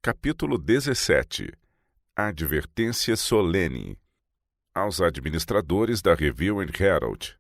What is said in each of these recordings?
Capítulo 17. Advertência solene. Aos administradores da Review and Herald.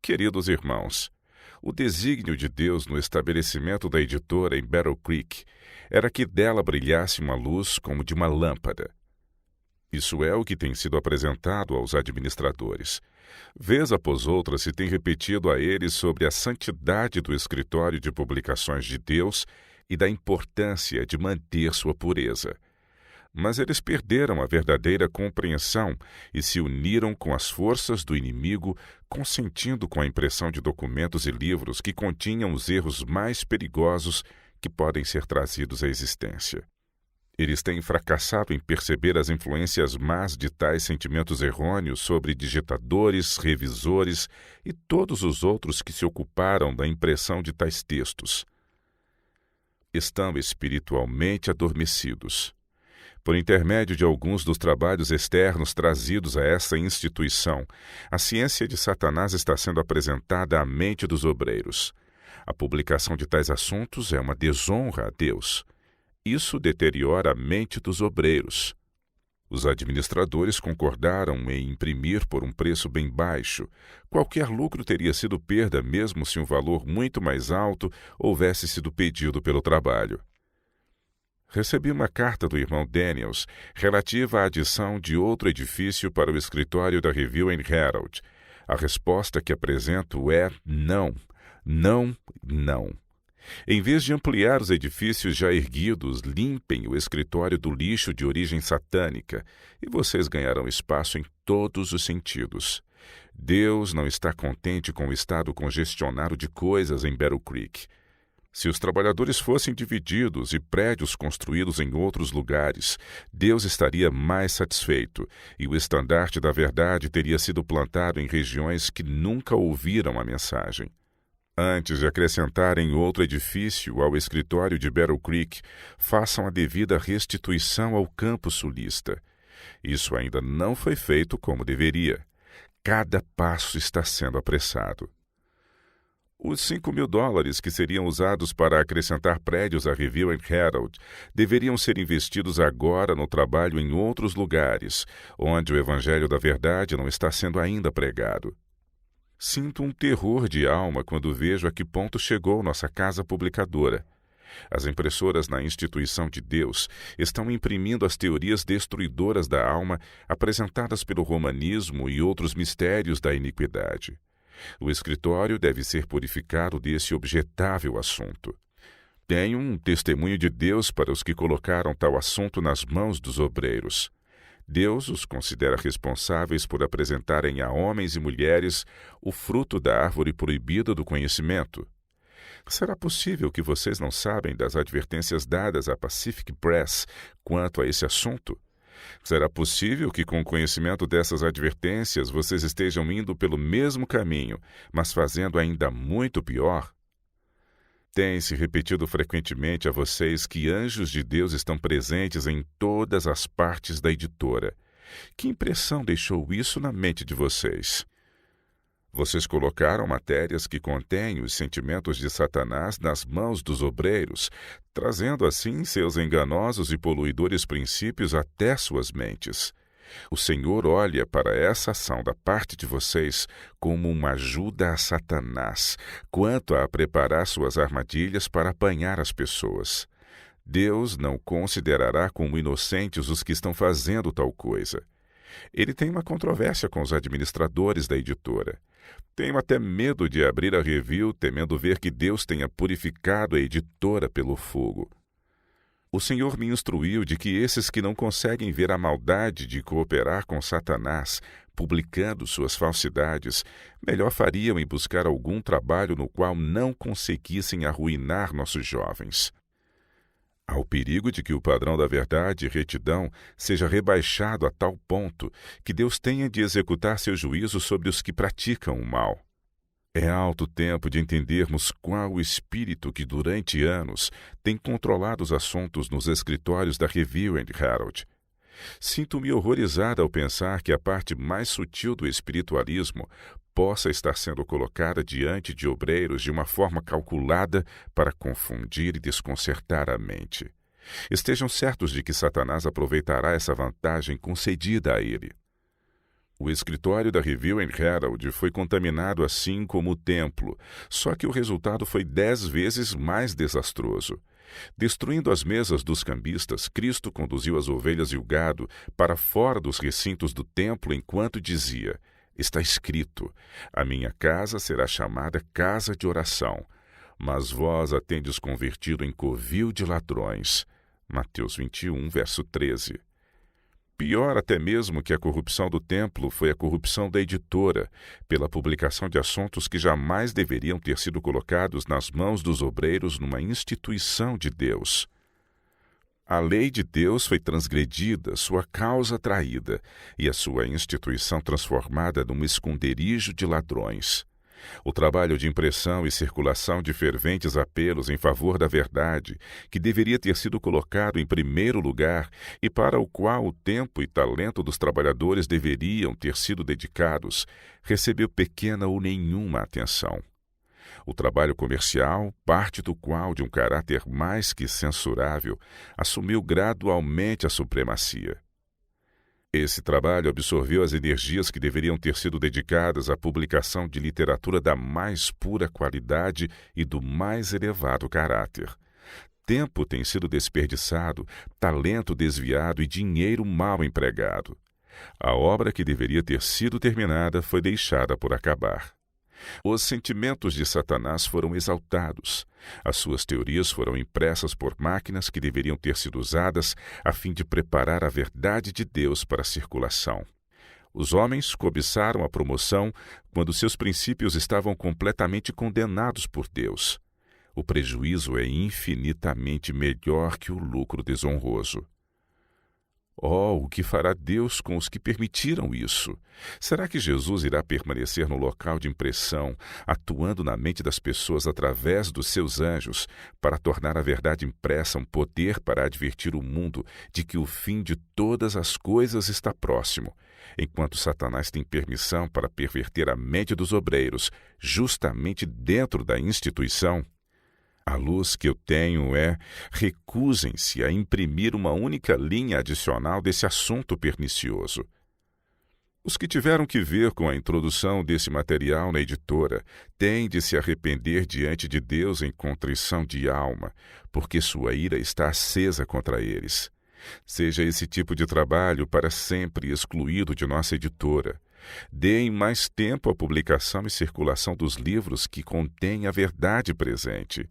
Queridos irmãos, o desígnio de Deus no estabelecimento da editora em Battle Creek era que dela brilhasse uma luz como de uma lâmpada. Isso é o que tem sido apresentado aos administradores. Vez após outra se tem repetido a eles sobre a santidade do escritório de publicações de Deus e da importância de manter sua pureza. Mas eles perderam a verdadeira compreensão e se uniram com as forças do inimigo, consentindo com a impressão de documentos e livros que continham os erros mais perigosos que podem ser trazidos à existência. Eles têm fracassado em perceber as influências más de tais sentimentos errôneos sobre digitadores, revisores e todos os outros que se ocuparam da impressão de tais textos. Estão espiritualmente adormecidos. Por intermédio de alguns dos trabalhos externos trazidos a essa instituição, a ciência de Satanás está sendo apresentada à mente dos obreiros. A publicação de tais assuntos é uma desonra a Deus. Isso deteriora a mente dos obreiros. Os administradores concordaram em imprimir por um preço bem baixo. Qualquer lucro teria sido perda mesmo se um valor muito mais alto houvesse sido pedido pelo trabalho. Recebi uma carta do irmão Daniels relativa à adição de outro edifício para o escritório da Review and Herald. A resposta que apresento é não, não, não. Em vez de ampliar os edifícios já erguidos, limpem o escritório do lixo de origem satânica e vocês ganharão espaço em todos os sentidos. Deus não está contente com o estado congestionado de coisas em Battle Creek. Se os trabalhadores fossem divididos e prédios construídos em outros lugares, Deus estaria mais satisfeito e o estandarte da verdade teria sido plantado em regiões que nunca ouviram a mensagem. Antes de acrescentarem outro edifício ao escritório de Battle Creek, façam a devida restituição ao campo sulista. Isso ainda não foi feito como deveria. Cada passo está sendo apressado. Os $5.000 que seriam usados para acrescentar prédios à Review and Herald deveriam ser investidos agora no trabalho em outros lugares, onde o Evangelho da Verdade não está sendo ainda pregado. Sinto um terror de alma quando vejo a que ponto chegou nossa casa publicadora. As impressoras na instituição de Deus estão imprimindo as teorias destruidoras da alma apresentadas pelo romanismo e outros mistérios da iniquidade. O escritório deve ser purificado desse objetável assunto. Tenho um testemunho de Deus para os que colocaram tal assunto nas mãos dos obreiros. Deus os considera responsáveis por apresentarem a homens e mulheres o fruto da árvore proibida do conhecimento. Será possível que vocês não sabem das advertências dadas à Pacific Press quanto a esse assunto? Será possível que, com o conhecimento dessas advertências, vocês estejam indo pelo mesmo caminho, mas fazendo ainda muito pior? Tem-se repetido frequentemente a vocês que anjos de Deus estão presentes em todas as partes da editora. Que impressão deixou isso na mente de vocês? Vocês colocaram matérias que contêm os sentimentos de Satanás nas mãos dos obreiros, trazendo assim seus enganosos e poluidores princípios até suas mentes. O Senhor olha para essa ação da parte de vocês como uma ajuda a Satanás, quanto a preparar suas armadilhas para apanhar as pessoas. Deus não considerará como inocentes os que estão fazendo tal coisa. Ele tem uma controvérsia com os administradores da editora. Tenho até medo de abrir a review, temendo ver que Deus tenha purificado a editora pelo fogo. O Senhor me instruiu de que esses que não conseguem ver a maldade de cooperar com Satanás, publicando suas falsidades, melhor fariam em buscar algum trabalho no qual não conseguissem arruinar nossos jovens. Há o perigo de que o padrão da verdade e retidão seja rebaixado a tal ponto que Deus tenha de executar seu juízo sobre os que praticam o mal. É alto tempo de entendermos qual o espírito que durante anos tem controlado os assuntos nos escritórios da Review and Herald. Sinto-me horrorizada ao pensar que a parte mais sutil do espiritualismo possa estar sendo colocada diante de obreiros de uma forma calculada para confundir e desconcertar a mente. Estejam certos de que Satanás aproveitará essa vantagem concedida a ele. O escritório da Review and Herald foi contaminado assim como o templo, só que o resultado foi 10 vezes mais desastroso. Destruindo as mesas dos cambistas, Cristo conduziu as ovelhas e o gado para fora dos recintos do templo enquanto dizia: está escrito, a minha casa será chamada casa de oração, mas vós a tendes convertido em covil de ladrões. Mateus 21, verso 13. Pior até mesmo que a corrupção do templo foi a corrupção da editora, pela publicação de assuntos que jamais deveriam ter sido colocados nas mãos dos obreiros numa instituição de Deus. A lei de Deus foi transgredida, sua causa traída, e a sua instituição transformada num esconderijo de ladrões. O trabalho de impressão e circulação de ferventes apelos em favor da verdade, que deveria ter sido colocado em primeiro lugar e para o qual o tempo e talento dos trabalhadores deveriam ter sido dedicados, recebeu pequena ou nenhuma atenção. O trabalho comercial, parte do qual de um caráter mais que censurável, assumiu gradualmente a supremacia. Esse trabalho absorveu as energias que deveriam ter sido dedicadas à publicação de literatura da mais pura qualidade e do mais elevado caráter. Tempo tem sido desperdiçado, talento desviado e dinheiro mal empregado. A obra que deveria ter sido terminada foi deixada por acabar. Os sentimentos de Satanás foram exaltados. As suas teorias foram impressas por máquinas que deveriam ter sido usadas a fim de preparar a verdade de Deus para a circulação. Os homens cobiçaram a promoção quando seus princípios estavam completamente condenados por Deus. O prejuízo é infinitamente melhor que o lucro desonroso. Oh, o que fará Deus com os que permitiram isso? Será que Jesus irá permanecer no local de impressão, atuando na mente das pessoas através dos seus anjos, para tornar a verdade impressa um poder para advertir o mundo de que o fim de todas as coisas está próximo, enquanto Satanás tem permissão para perverter a mente dos obreiros, justamente dentro da instituição? A luz que eu tenho é: recusem-se a imprimir uma única linha adicional desse assunto pernicioso. Os que tiveram que ver com a introdução desse material na editora têm de se arrepender diante de Deus em contrição de alma, porque sua ira está acesa contra eles. Seja esse tipo de trabalho para sempre excluído de nossa editora. Deem mais tempo à publicação e circulação dos livros que contêm a verdade presente.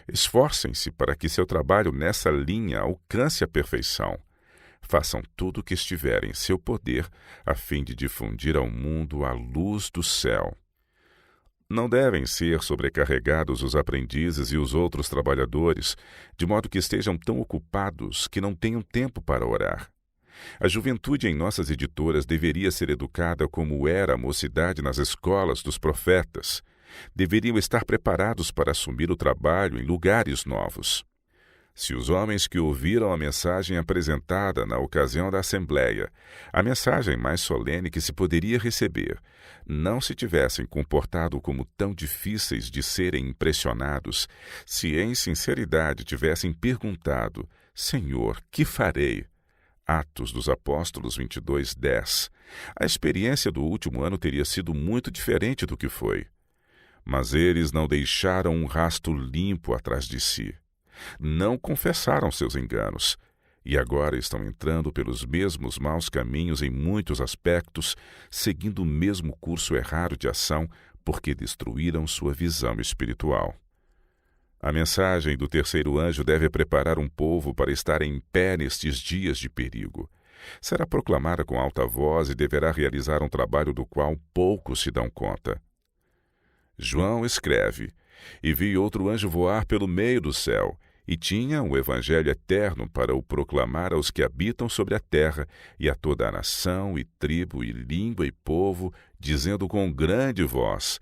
Esforcem-se para que seu trabalho nessa linha alcance a perfeição. Façam tudo o que estiver em seu poder a fim de difundir ao mundo a luz do céu. Não devem ser sobrecarregados os aprendizes e os outros trabalhadores, de modo que estejam tão ocupados que não tenham tempo para orar. A juventude em nossas editoras deveria ser educada como era a mocidade nas escolas dos profetas. Deveriam estar preparados para assumir o trabalho em lugares novos. Se os homens que ouviram a mensagem apresentada na ocasião da Assembleia, a mensagem mais solene que se poderia receber, não se tivessem comportado como tão difíceis de serem impressionados, se em sinceridade tivessem perguntado: Senhor, que farei? Atos dos Apóstolos 22:10. A experiência do último ano teria sido muito diferente do que foi. Mas eles não deixaram um rastro limpo atrás de si. Não confessaram seus enganos, e agora estão entrando pelos mesmos maus caminhos em muitos aspectos, seguindo o mesmo curso errado de ação, porque destruíram sua visão espiritual. A mensagem do terceiro anjo deve preparar um povo para estar em pé nestes dias de perigo. Será proclamada com alta voz e deverá realizar um trabalho do qual poucos se dão conta. João escreve: E vi outro anjo voar pelo meio do céu, e tinha o evangelho eterno para o proclamar aos que habitam sobre a terra, e a toda a nação, e tribo, e língua, e povo, dizendo com grande voz: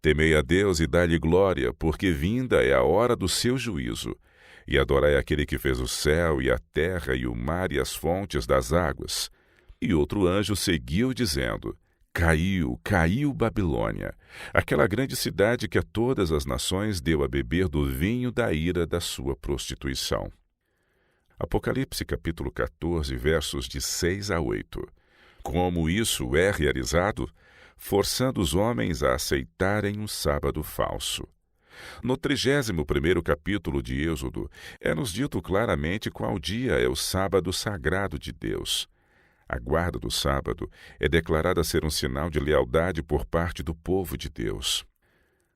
Temei a Deus e dai-lhe glória, porque vinda é a hora do seu juízo. E adorai aquele que fez o céu, e a terra, e o mar, e as fontes das águas. E outro anjo seguiu, dizendo: Caiu, caiu Babilônia, aquela grande cidade que a todas as nações deu a beber do vinho da ira da sua prostituição. Apocalipse capítulo 14, versos de 6 a 8. Como isso é realizado? Forçando os homens a aceitarem um sábado falso. No 31º capítulo de Êxodo, é-nos dito claramente qual dia é o sábado sagrado de Deus. A guarda do sábado é declarada ser um sinal de lealdade por parte do povo de Deus.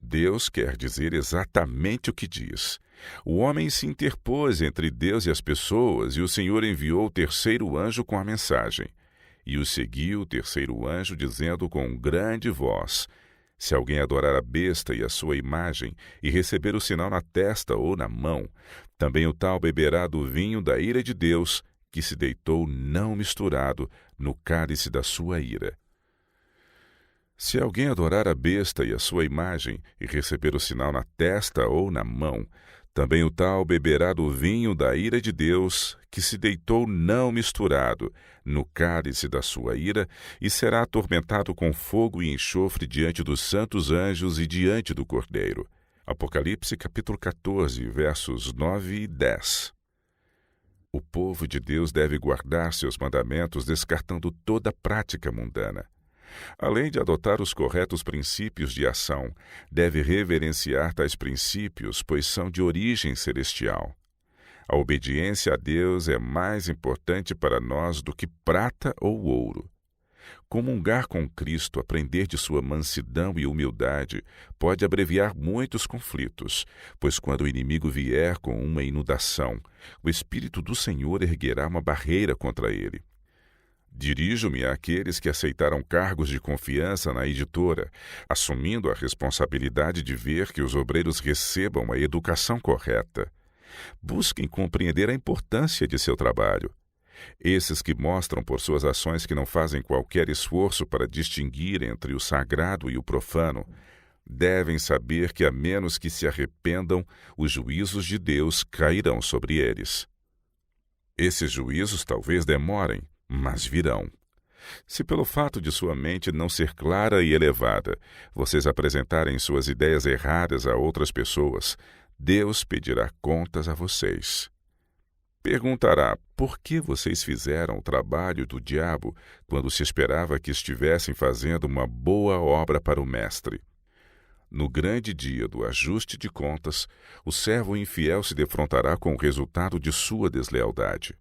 Deus quer dizer exatamente o que diz. O homem se interpôs entre Deus e as pessoas, e o Senhor enviou o terceiro anjo com a mensagem. E o seguiu o terceiro anjo, dizendo com grande voz: se alguém adorar a besta e a sua imagem, e receber o sinal na testa ou na mão, também o tal beberá do vinho da ira de Deus, que se deitou não misturado no cálice da sua ira. Se alguém adorar a besta e a sua imagem, e receber o sinal na testa ou na mão, também o tal beberá do vinho da ira de Deus, que se deitou não misturado no cálice da sua ira, e será atormentado com fogo e enxofre diante dos santos anjos e diante do Cordeiro. Apocalipse capítulo 14, versos 9 e 10. O povo de Deus deve guardar seus mandamentos, descartando toda prática mundana. Além de adotar os corretos princípios de ação, deve reverenciar tais princípios, pois são de origem celestial. A obediência a Deus é mais importante para nós do que prata ou ouro. Comungar com Cristo, aprender de sua mansidão e humildade, pode abreviar muitos conflitos, pois quando o inimigo vier com uma inundação, o Espírito do Senhor erguerá uma barreira contra ele. Dirijo-me àqueles que aceitaram cargos de confiança na editora, assumindo a responsabilidade de ver que os obreiros recebam a educação correta. Busquem compreender a importância de seu trabalho. Esses que mostram por suas ações que não fazem qualquer esforço para distinguir entre o sagrado e o profano, devem saber que, a menos que se arrependam, os juízos de Deus cairão sobre eles. Esses juízos talvez demorem, mas virão. Se pelo fato de sua mente não ser clara e elevada, vocês apresentarem suas ideias erradas a outras pessoas, Deus pedirá contas a vocês. Perguntará por que vocês fizeram o trabalho do diabo quando se esperava que estivessem fazendo uma boa obra para o Mestre. No grande dia do ajuste de contas, o servo infiel se defrontará com o resultado de sua deslealdade.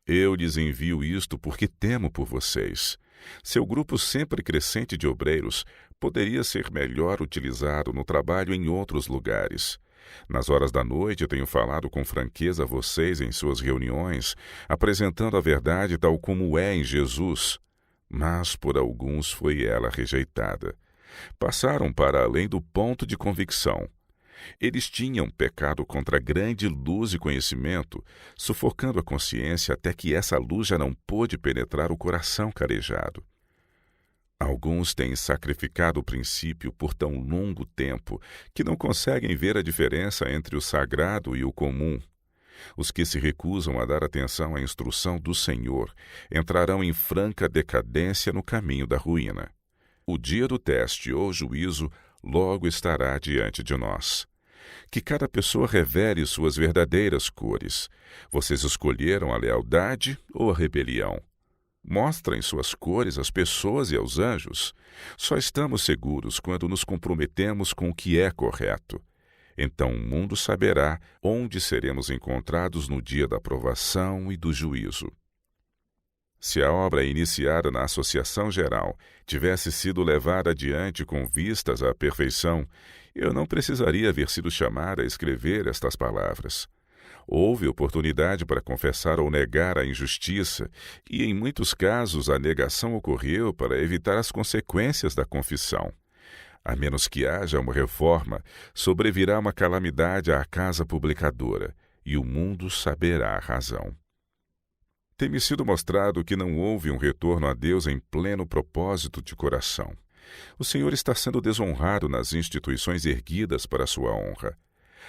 Eu lhes envio isto porque temo por vocês. Seu grupo sempre crescente de obreiros poderia ser melhor utilizado no trabalho em outros lugares. Nas horas da noite tenho falado com franqueza a vocês em suas reuniões, apresentando a verdade tal como é em Jesus. Mas por alguns foi ela rejeitada. Passaram para além do ponto de convicção. Eles tinham pecado contra grande luz e conhecimento, sufocando a consciência até que essa luz já não pôde penetrar o coração calejado. Alguns têm sacrificado o princípio por tão longo tempo que não conseguem ver a diferença entre o sagrado e o comum. Os que se recusam a dar atenção à instrução do Senhor entrarão em franca decadência no caminho da ruína. O dia do teste ou juízo logo estará diante de nós. Que cada pessoa revele suas verdadeiras cores. Vocês escolheram a lealdade ou a rebelião? Mostrem suas cores às pessoas e aos anjos. Só estamos seguros quando nos comprometemos com o que é correto. Então o mundo saberá onde seremos encontrados no dia da provação e do juízo. Se a obra iniciada na Associação Geral tivesse sido levada adiante com vistas à perfeição, eu não precisaria haver sido chamado a escrever estas palavras. Houve oportunidade para confessar ou negar a injustiça, e em muitos casos a negação ocorreu para evitar as consequências da confissão. A menos que haja uma reforma, sobrevirá uma calamidade à casa publicadora, e o mundo saberá a razão. Tem-me sido mostrado que não houve um retorno a Deus em pleno propósito de coração. O Senhor está sendo desonrado nas instituições erguidas para sua honra.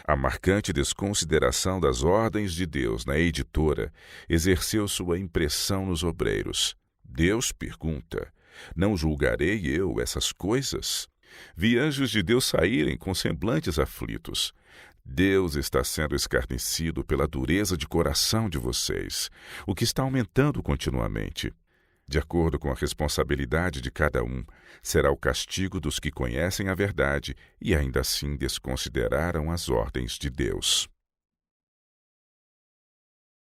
A marcante desconsideração das ordens de Deus na editora exerceu sua impressão nos obreiros. Deus pergunta: não julgarei eu essas coisas? Vi anjos de Deus saírem com semblantes aflitos. Deus está sendo escarnecido pela dureza de coração de vocês, o que está aumentando continuamente. De acordo com a responsabilidade de cada um, será o castigo dos que conhecem a verdade e ainda assim desconsideraram as ordens de Deus.